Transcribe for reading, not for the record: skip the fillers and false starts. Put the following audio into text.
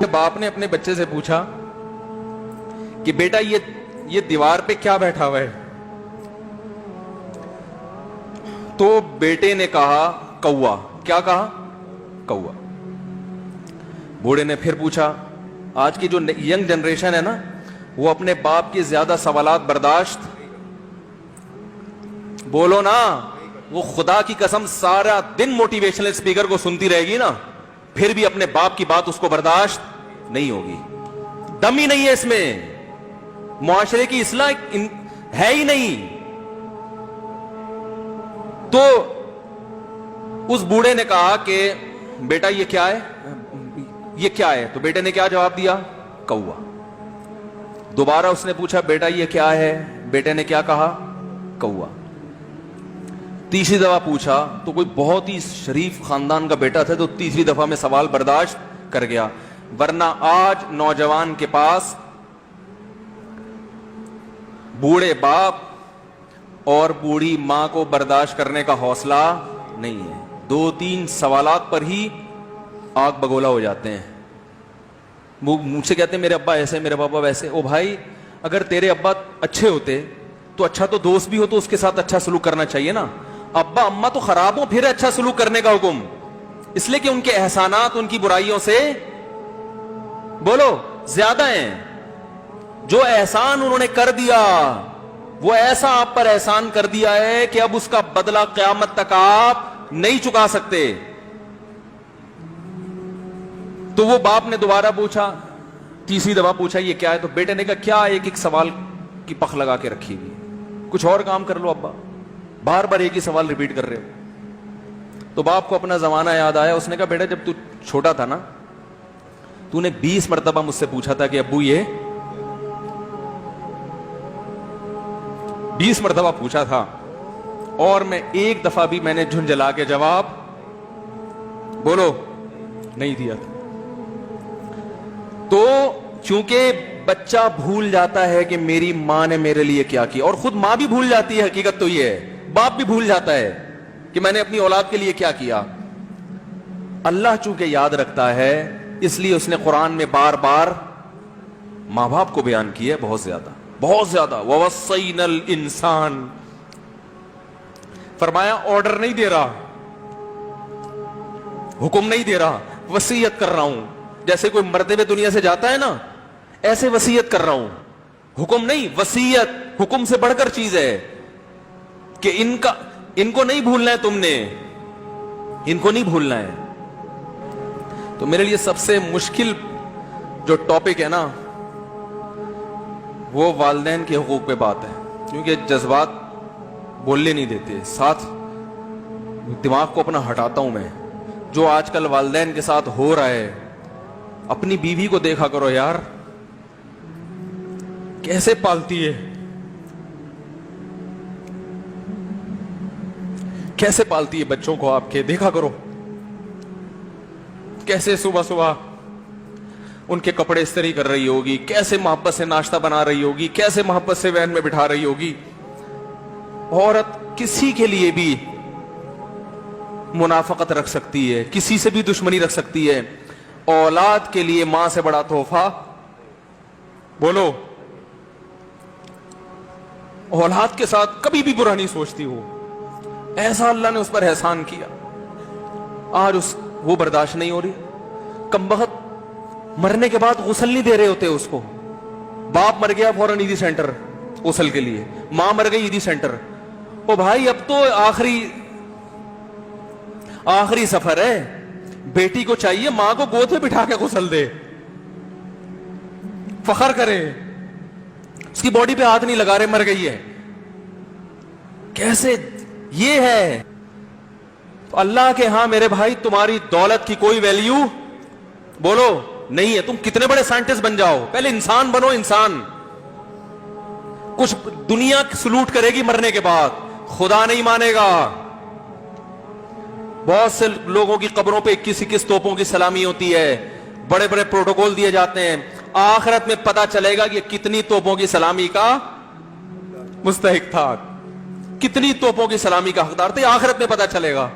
باپ نے اپنے بچے سے پوچھا کہ بیٹا یہ دیوار پہ کیا بیٹھا ہوا ہے؟ تو بیٹے نے کہا کوا۔ کیا کہا؟ کوا۔ بوڑھے نے پھر پوچھا، آج کی جو ینگ جنریشن ہے نا، وہ اپنے باپ کے زیادہ سوالات برداشت، بولو نا، وہ خدا کی قسم سارا دن موٹیویشنل اسپیکر کو سنتی رہے گی نا، پھر بھی اپنے باپ کی بات اس کو برداشت نہیں ہوگی۔ دم ہی نہیں ہے اس میں، معاشرے کی اصلاح ہے ہی نہیں۔ تو اس بوڑھے نے کہا کہ بیٹا یہ کیا ہے؟ یہ کیا ہے؟ تو بیٹے نے کیا جواب دیا؟ کوا۔ دوبارہ اس نے پوچھا بیٹا یہ کیا ہے؟ بیٹے نے کیا کہا؟ کوا۔ تیسری دفعہ پوچھا تو کوئی بہت ہی شریف خاندان کا بیٹا تھا، تو تیسری دفعہ میں سوال برداشت کر گیا، ورنہ آج نوجوان کے پاس بوڑھے باپ اور بوڑھی ماں کو برداشت کرنے کا حوصلہ نہیں ہے۔ 2-3 سوالات پر ہی آگ بگولا ہو جاتے ہیں۔ وہ مجھ سے کہتے ہیں میرے ابا ایسے، میرے پاپا ویسے۔ او بھائی، اگر تیرے ابا اچھے ہوتے تو اچھا تو دوست بھی ہو تو اس کے ساتھ اچھا سلوک کرنا چاہیے نا۔ ابا اما تو خراب ہو پھر اچھا سلوک کرنے کا حکم، اس لیے کہ ان کے احسانات ان کی برائیوں سے بولو زیادہ ہیں۔ جو احسان انہوں نے کر دیا وہ ایسا آپ پر احسان کر دیا ہے کہ اب اس کا بدلہ قیامت تک آپ نہیں چکا سکتے۔ تو وہ باپ نے دوبارہ پوچھا، تیسری دفعہ پوچھا یہ کیا ہے؟ تو بیٹے نے کہا کیا ایک سوال کی پخ لگا کے رکھی ہوئی، کچھ اور کام کر لو ابا، بار بار ایک ہی سوال ریپیٹ کر رہے ہو۔ تو باپ کو اپنا زمانہ یاد آیا، اس نے کہا بیٹا جب تو چھوٹا تھا نا، تو نے 20 مرتبہ مجھ سے پوچھا تھا کہ ابو یہ 20 مرتبہ پوچھا تھا، اور میں ایک دفعہ بھی میں نے جھنجھلا کے جواب بولو نہیں دیا تھا۔ تو چونکہ بچہ بھول جاتا ہے کہ میری ماں نے میرے لیے کیا کیا، اور خود ماں بھی بھول جاتی ہے، حقیقت تو یہ ہے، باپ بھی بھول جاتا ہے کہ میں نے اپنی اولاد کے لیے کیا کیا۔ اللہ چونکہ یاد رکھتا ہے، اس لیے اس نے قرآن میں بار بار ماں باپ کو بیان کیا ہے، بہت زیادہ بہت زیادہ۔ وَوَصَّيْنَا الْإِنسَانَ، فرمایا آرڈر نہیں دے رہا، حکم نہیں دے رہا، وصیت کر رہا ہوں۔ جیسے کوئی مرتے ہوئے دنیا سے جاتا ہے نا، ایسے وصیت کر رہا ہوں، حکم نہیں، وصیت حکم سے بڑھ کر چیز ہے کہ ان کو نہیں بھولنا ہے، تم نے ان کو نہیں بھولنا ہے۔ تو میرے لیے سب سے مشکل جو ٹاپک ہے نا، وہ والدین کے حقوق پہ بات ہے، کیونکہ جذبات بولنے نہیں دیتے، ساتھ دماغ کو اپنا ہٹاتا ہوں میں۔ جو آج کل والدین کے ساتھ ہو رہا ہے، اپنی بیوی کو دیکھا کرو یار، کیسے پالتی ہے، کیسے پالتی ہے بچوں کو، آپ کے دیکھا کرو، کیسے صبح صبح ان کے کپڑے استری کر رہی ہوگی، کیسے محبت سے ناشتہ بنا رہی ہوگی، کیسے محبت سے وین میں بٹھا رہی ہوگی۔ عورت کسی کے لیے بھی منافقت رکھ سکتی ہے، کسی سے بھی دشمنی رکھ سکتی ہے، اولاد کے لیے ماں سے بڑا تحفہ بولو، اولاد کے ساتھ کبھی بھی برا نہیں سوچتی ہو، ایسا اللہ نے اس پر احسان کیا، آج وہ برداشت نہیں ہو رہی۔ کمبخت مرنے کے بعد غسل نہیں دے رہے ہوتے اس کو، باپ مر گیا فوراً عیدی سینٹر غسل کے لیے، ماں مر گئی عیدی سینٹر۔ او بھائی اب تو آخری سفر ہے، بیٹی کو چاہیے ماں کو گود میں بٹھا کے غسل دے، فخر کرے، اس کی باڈی پہ ہاتھ نہیں لگا رہے، مر گئی ہے۔ کیسے یہ ہے؟ تو اللہ کے ہاں میرے بھائی تمہاری دولت کی کوئی ویلیو بولو نہیں ہے، تم کتنے بڑے سائنٹسٹ بن جاؤ، پہلے انسان بنو، انسان۔ کچھ دنیا سلوٹ کرے گی مرنے کے بعد، خدا نہیں مانے گا۔ بہت سے لوگوں کی قبروں پہ 21 توپوں کی سلامی ہوتی ہے، بڑے بڑے پروٹوکول دیے جاتے ہیں، آخرت میں پتا چلے گا کہ کتنی توپوں کی سلامی کا مستحق تھا، کتنی توپوں کی سلامی کا حقدار تھے، آخرت میں پتا چلے گا۔